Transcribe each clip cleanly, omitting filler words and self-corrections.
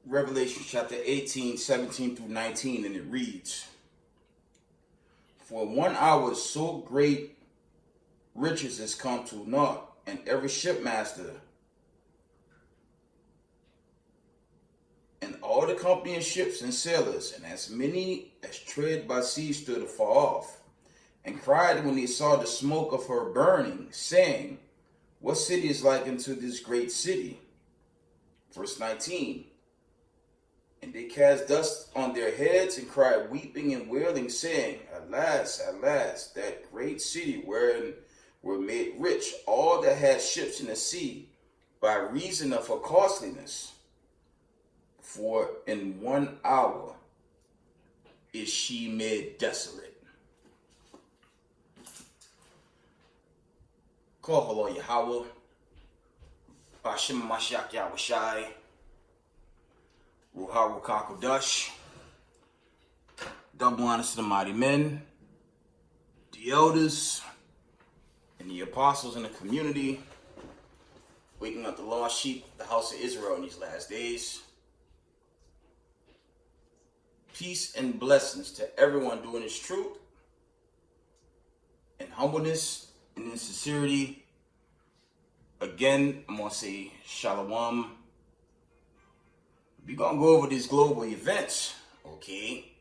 Revelation chapter 18, 17 through 19, and it reads, "For 1 hour so great riches is come to naught, and every shipmaster and all the company of ships and sailors, and as many as tread by sea stood afar off, and cried when they saw the smoke of her burning, saying, What city is like unto this great city?" Verse 19, "And they cast dust on their heads, and cried, weeping and wailing, saying, Alas, alas, that great city wherein were made rich all that had ships in the sea, by reason of her costliness. For in 1 hour is she made desolate." Koholo Yahweh, Bashim Mashiach Yahushai, Ruha Rukakodash. Double honors to the mighty men, the elders, and the apostles in the community, waking up the lost sheep of the house of Israel in these last days. Peace and blessings to everyone doing this truth and humbleness and in sincerity. Again, I'm going to say shalom. We're going to go over these global events, okay?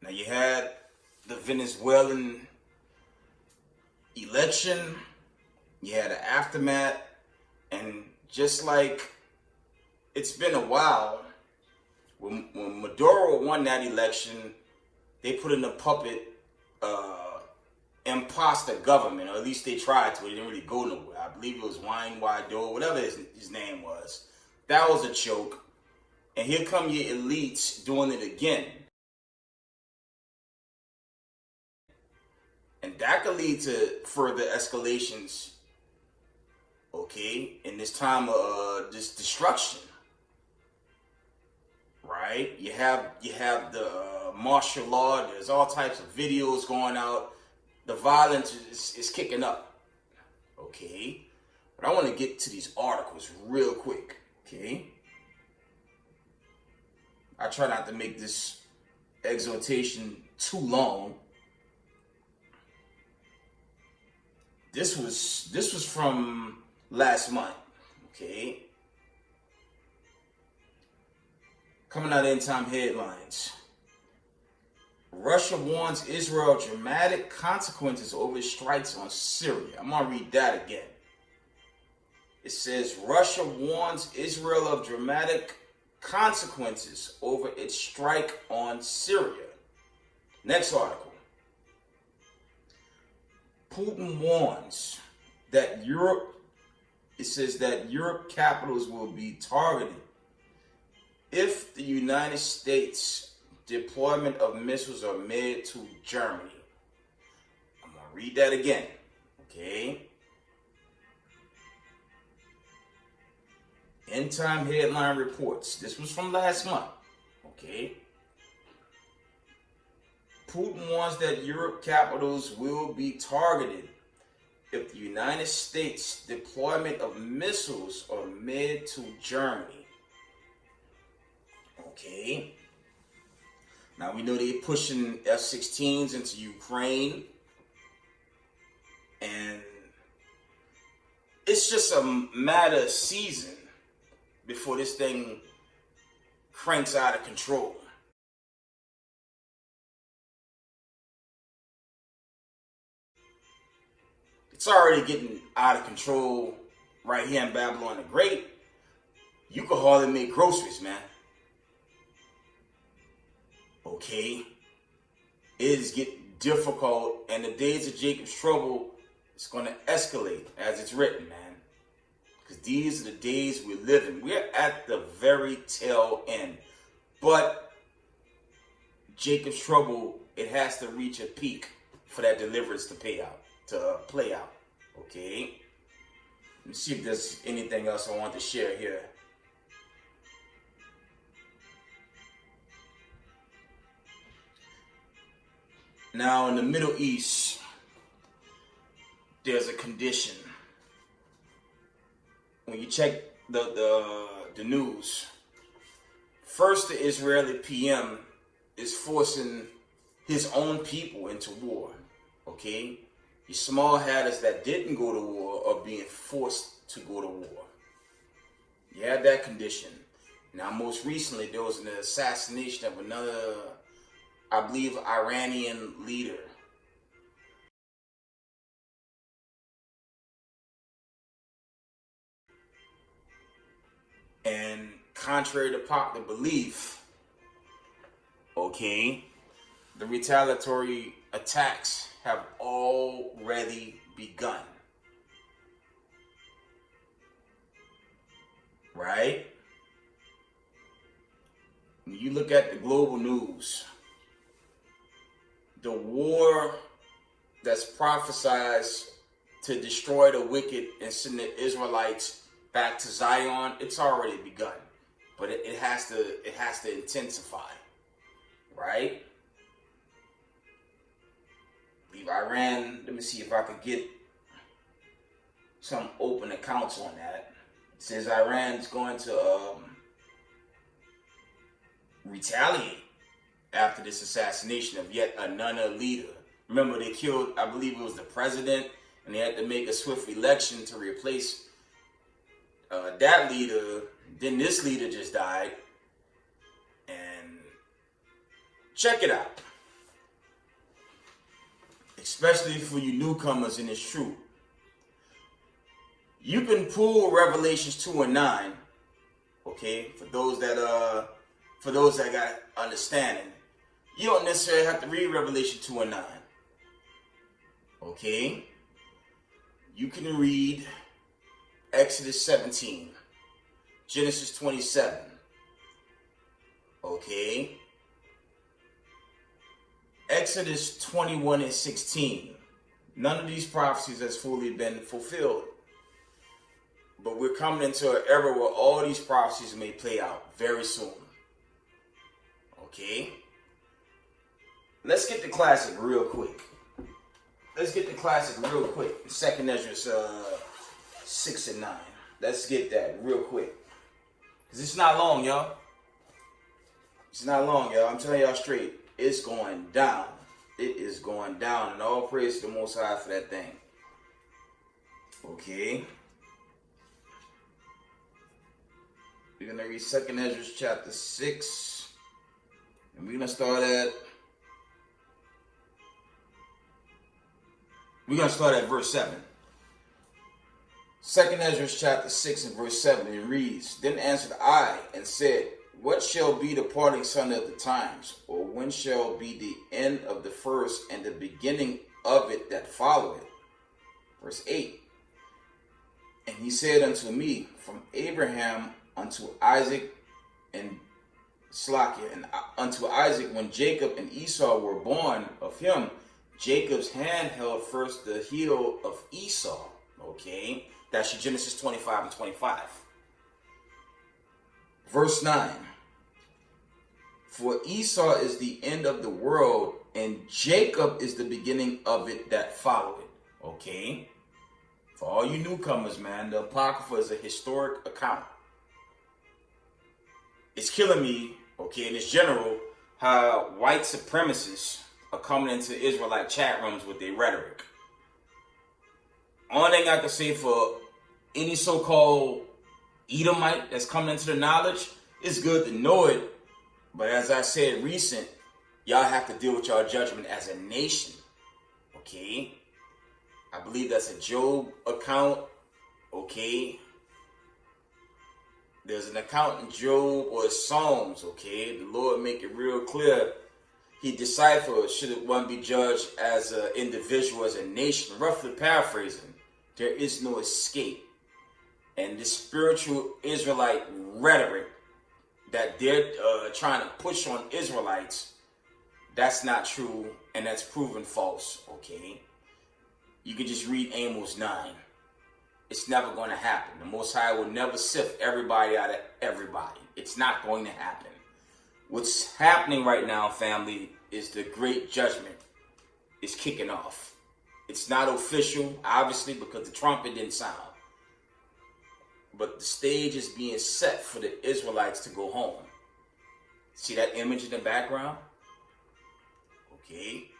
Now you had the Venezuelan election, you had an aftermath, and just like it's been a while, when Maduro won that election, they put in a puppet imposter government, or at least they tried to. It didn't really go nowhere. I believe it was Wine Guaido, whatever his name was. That was a joke. And here come your elites doing it again. And that could lead to further escalations, okay, in this time of this destruction. Right? You have the martial law. There's all types of videos going out. The violence is kicking up. Okay? But I want to get to these articles real quick. Okay? I try not to make this exhortation too long. This was from last month. Okay? Coming out of End Time headlines. Russia warns Israel of dramatic consequences over strikes on Syria. I'm going to read that again. It says, Russia warns Israel of dramatic consequences over its strike on Syria. Next article. Putin warns that it says that Europe capitals will be targeted if the United States deployment of missiles are made to Germany. I'm going to read that again. Okay? End Time headline reports. This was from last month. Okay? Putin warns that Europe capitals will be targeted if the United States deployment of missiles are made to Germany. Okay? Now we know they're pushing F-16s into Ukraine, and it's just a matter of season before this thing cranks out of control. It's already getting out of control right here in Babylon the Great. You can hardly make groceries, man. Okay, it is getting difficult, and the days of Jacob's trouble is going to escalate, as it's written, man. Because these are the days we're living. We're at the very tail end. But Jacob's trouble, it has to reach a peak for that deliverance to play out. Okay, let me see if there's anything else I want to share here. Now, in the Middle East, there's a condition. When you check the the news. First, the Israeli PM is forcing his own people into war. Okay? The small hatters that didn't go to war are being forced to go to war. You had that condition. Now, most recently, there was an assassination of another, I believe, Iranian leader. And contrary to popular belief, okay, the retaliatory attacks have already begun. Right? When you look at the global news, the war that's prophesied to destroy the wicked and send the Israelites back to Zion, it's already begun. But it has to intensify. Right? Leave Iran. Let me see if I could get some open accounts on that. It says Iran's going to retaliate after this assassination of yet another leader. Remember, they killed, I believe it was the president, and they had to make a swift election to replace that leader. Then this leader just died. And check it out. Especially for you newcomers in this truth. You can pull Revelations 2 and 9, okay, for those that got understanding. You don't necessarily have to read Revelation 2 and 9. Okay? You can read Exodus 17, Genesis 27. Okay? Exodus 21 and 16. None of these prophecies has fully been fulfilled. But we're coming into an era where all these prophecies may play out very soon. Okay? Let's get the classic real quick. Second Ezra 6 and 9. Let's get that real quick. Because it's not long, y'all. I'm telling y'all straight. It's going down. It is going down. And all praise to the Most High for that thing. Okay? We're going to read 2nd Ezra chapter 6. And we're going to start at verse 7. 2nd Ezra chapter 6 and verse 7. It reads, Then answered I and said, What shall be the parting asunder of the times? Or when shall be the end of the first and the beginning of it that followeth? Verse 8. And he said unto me, From Abraham unto Isaac and Slakia, and unto Isaac when Jacob and Esau were born of him, Jacob's hand held first the heel of Esau. Okay, that's your Genesis 25 and 25. Verse 9. For Esau is the end of the world, and Jacob is the beginning of it that followeth. Okay, for all you newcomers, man, the Apocrypha is a historic account. It's killing me, okay, in its general, how white supremacists are coming into Israelite chat rooms with their rhetoric. Only thing I can say for any so-called Edomite that's coming into the knowledge, it's good to know it. But as I said recent, y'all have to deal with y'all judgment as a nation. Okay? I believe that's a Job account. Okay? There's an account in Job or Psalms, okay? The Lord make it real clear. He deciphered should one be judged as an individual, as a nation. Roughly paraphrasing, there is no escape. And this spiritual Israelite rhetoric that they're trying to push on Israelites, that's not true, and that's proven false, okay? You can just read Amos 9. It's never going to happen. The Most High will never sift everybody out of everybody. It's not going to happen. What's happening right now, family, is the great judgment is kicking off. It's not official, obviously, because the trumpet didn't sound. but the stage is being set for the Israelites to go home. See that image in the background? Okay.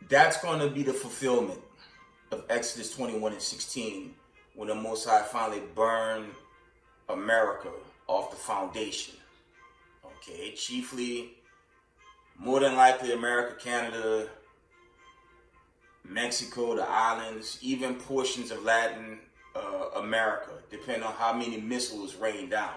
That's going to be the fulfillment of Exodus 21:16, when the Most High finally burned America off the foundation. Okay, chiefly, more than likely, America, Canada, Mexico, the islands, even portions of Latin America, depending on how many missiles rain down.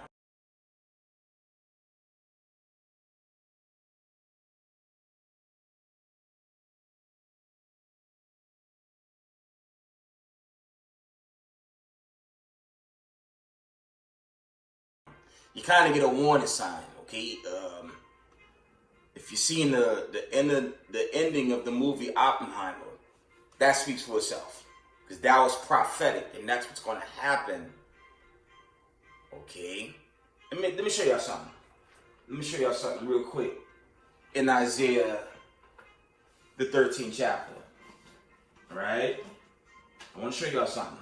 You kind of get a warning sign, okay? If you've seen the ending of the movie Oppenheimer, that speaks for itself, because that was prophetic, and that's what's going to happen. Okay, let me show y'all something. Let me show y'all something real quick in Isaiah, the 13th chapter. All right, I want to show y'all something.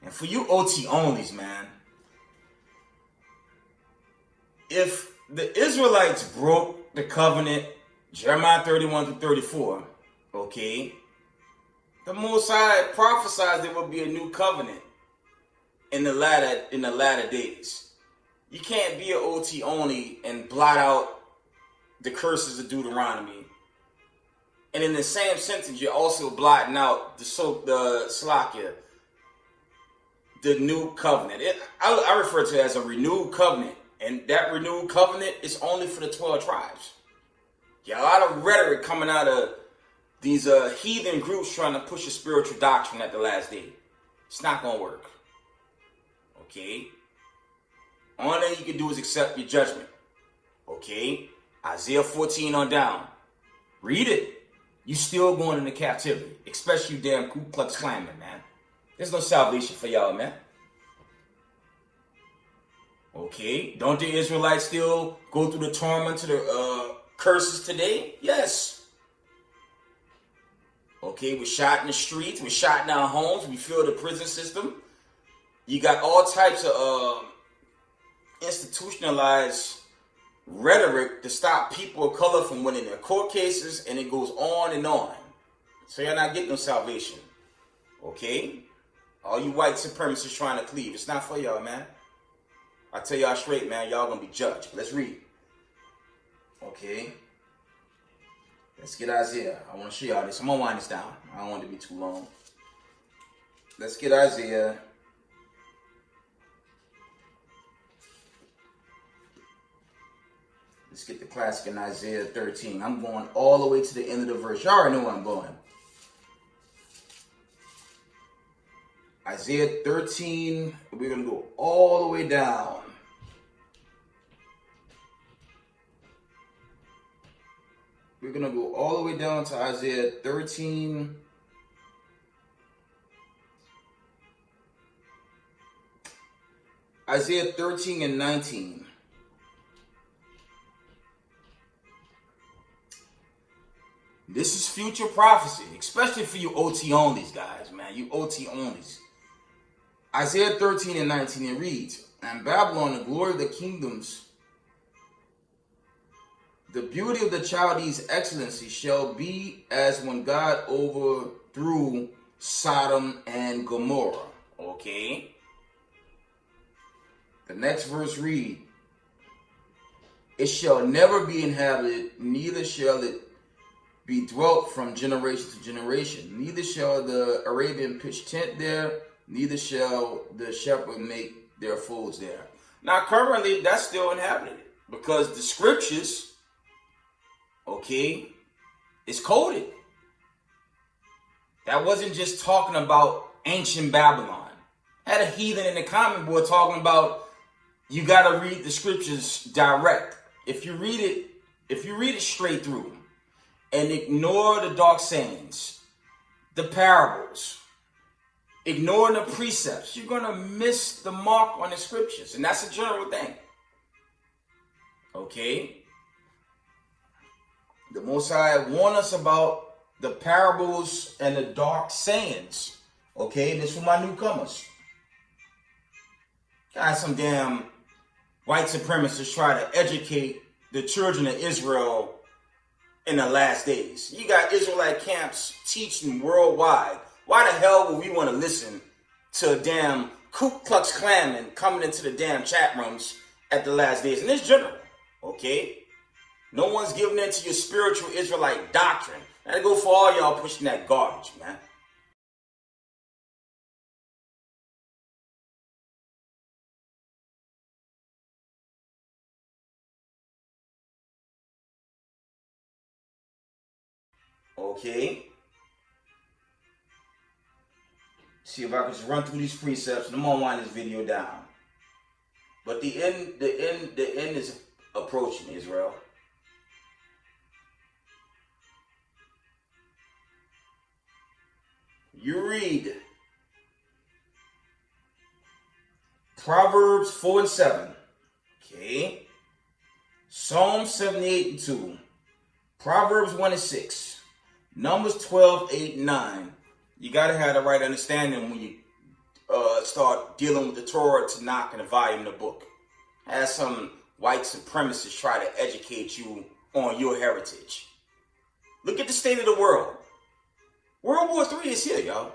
And for you OT onlys, man, if the Israelites broke the covenant, Jeremiah 31-34, okay, the Most High prophesied there will be a new covenant in the latter days. You can't be an OT only and blot out the curses of Deuteronomy, and in the same sentence you're also blotting out the new covenant. I refer to it as a renewed covenant. And that renewed covenant is only for the 12 tribes. Yeah, a lot of rhetoric coming out of these heathen groups trying to push a spiritual doctrine at the last day. It's not going to work. Okay? Only thing you can do is accept your judgment. Okay? Isaiah 14 on down. Read it. You still going into captivity. Especially you damn Ku Klux Klanmen, man. There's no salvation for y'all, man. Okay, don't the Israelites still go through the torment to the curses today? Yes. Okay, we're shot in the streets, we're shot in our homes, we feel the prison system. You got all types of institutionalized rhetoric to stop people of color from winning their court cases, and it goes on and on. So you're not getting no salvation. Okay? All you white supremacists trying to cleave, it's not for y'all, man. I tell y'all straight, man, y'all gonna be judged. Let's read. Okay. Let's get Isaiah. I want to show y'all this. I'm gonna wind this down. I don't want it to be too long. Let's get Isaiah. Let's get the classic in Isaiah 13. I'm going all the way to the end of the verse. Y'all already know where I'm going. Isaiah 13, we're going to go all the way down. We're going to go all the way down to Isaiah 13. Isaiah 13 and 19. This is future prophecy, especially for you OT onlys, guys, man. You OT onlys. Isaiah 13 and 19, it reads, "And Babylon, the glory of the kingdoms, the beauty of the Chaldees' excellency shall be as when God overthrew Sodom and Gomorrah." Okay. The next verse read, "It shall never be inhabited, neither shall it be dwelt from generation to generation. Neither shall the Arabian pitch tent there, neither shall the shepherd make their folds there." Now, currently, that's still inhabited because the scriptures, okay, is coded. That wasn't just talking about ancient Babylon. I had a heathen in the comment board talking about you got to read the scriptures direct. If you read it straight through and ignore the dark sayings, the parables, ignoring the precepts, you're going to miss the mark on the scriptures. And that's a general thing. Okay? The Most High warned us about the parables and the dark sayings. Okay, this for my newcomers. Got some damn white supremacists try to educate the children of Israel in the last days. You got Israelite camps teaching worldwide. Why the hell would we want to listen to a damn Ku Klux Klanman coming into the damn chat rooms at the last days? And it's general, okay? No one's giving in to your spiritual Israelite doctrine. That'll go for all y'all pushing that garbage, man. Okay. See if I can just run through these precepts and I'm gonna wind this video down. But the end is approaching, Israel. You read Proverbs 4 and 7. Okay. Psalm 78 and 2. Proverbs 1 and 6. Numbers 12, 8, and 9. You got to have the right understanding when you start dealing with the Torah, Tanakh, and the volume of the book. As some white supremacists try to educate you on your heritage. Look at the state of the world. World War III is here, y'all.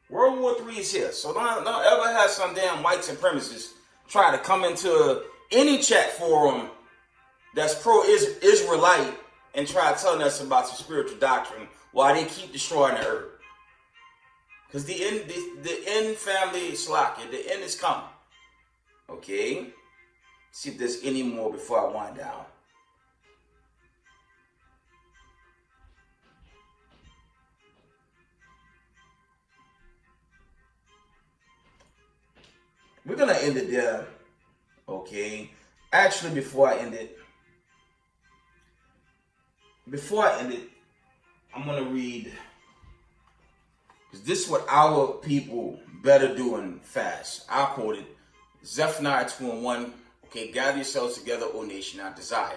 World War III is here. So don't ever have some damn white supremacists try to come into any chat forum that's pro-Israelite and try telling us about some spiritual doctrine while they keep destroying the earth. Because the end family is slacking. The end is coming. Okay? See if there's any more before I wind down. We're going to end it there. Okay? Actually, before I end it, I'm going to read, because this is what our people better do and fast. I'll quote it. Zephaniah 2 and 1. Okay, gather yourselves together, O nation, I desire.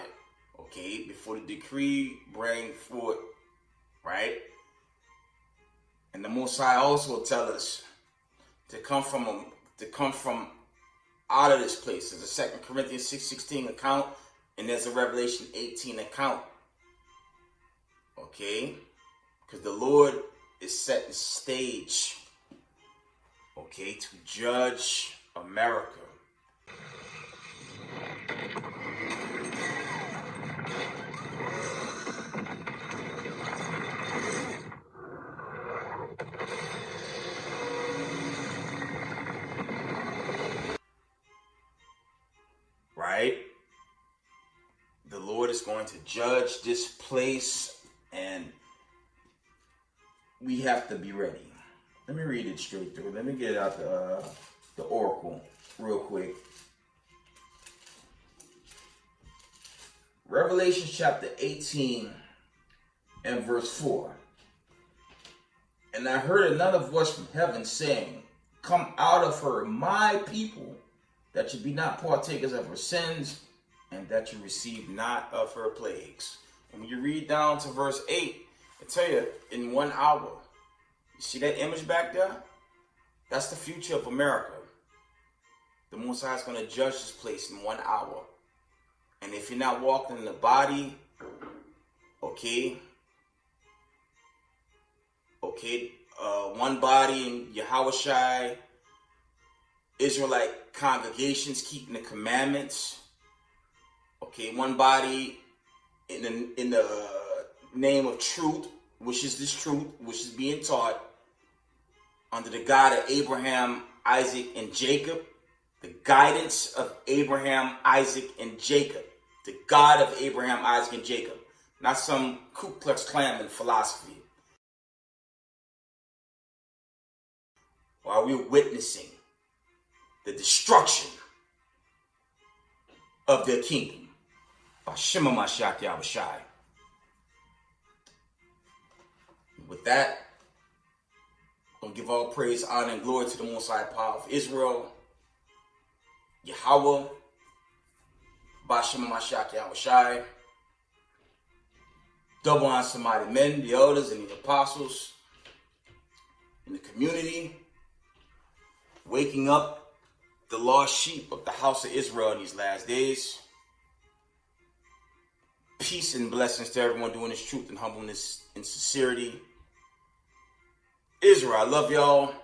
Okay, before the decree bring forth, right? And the Most High also tell us to come from out of this place. There's a 2 Corinthians 6:16 account, and there's a Revelation 18 account. Okay? Because the Lord is setting stage, okay, to judge America. Right? The Lord is going to judge this place, and we have to be ready. Let me read it straight through. Let me get out the oracle real quick. Revelation chapter 18 and verse 4. And I heard another voice from heaven saying, come out of her, my people, that you be not partakers of her sins, and that you receive not of her plagues. And when you read down to verse 8, I tell you, in 1 hour, you see that image back there? That's the future of America. The Most High is going to judge this place in 1 hour. And if you're not walking in the body, okay, one body in Yahushai, Israelite congregations keeping the commandments, okay, one body in the name of truth, which is this truth, which is being taught under the God of Abraham, Isaac, and Jacob, the guidance of Abraham, Isaac, and Jacob, the God of Abraham, Isaac, and Jacob, not some Ku Klux Klanman philosophy. While we're witnessing the destruction of their kingdom by Shema Mashiach Yahushai. With that, I'm going to give all praise, honor, and glory to the Most High Power of Israel, Yahweh, by Shema Mashiach Yahushai. double honor to mighty men, the elders, and the apostles in the community, waking up the lost sheep of the house of Israel in these last days. Peace and blessings to everyone doing this truth and humbleness and sincerity. Israel, I love y'all.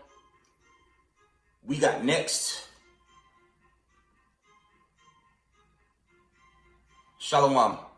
We got next. Shalom.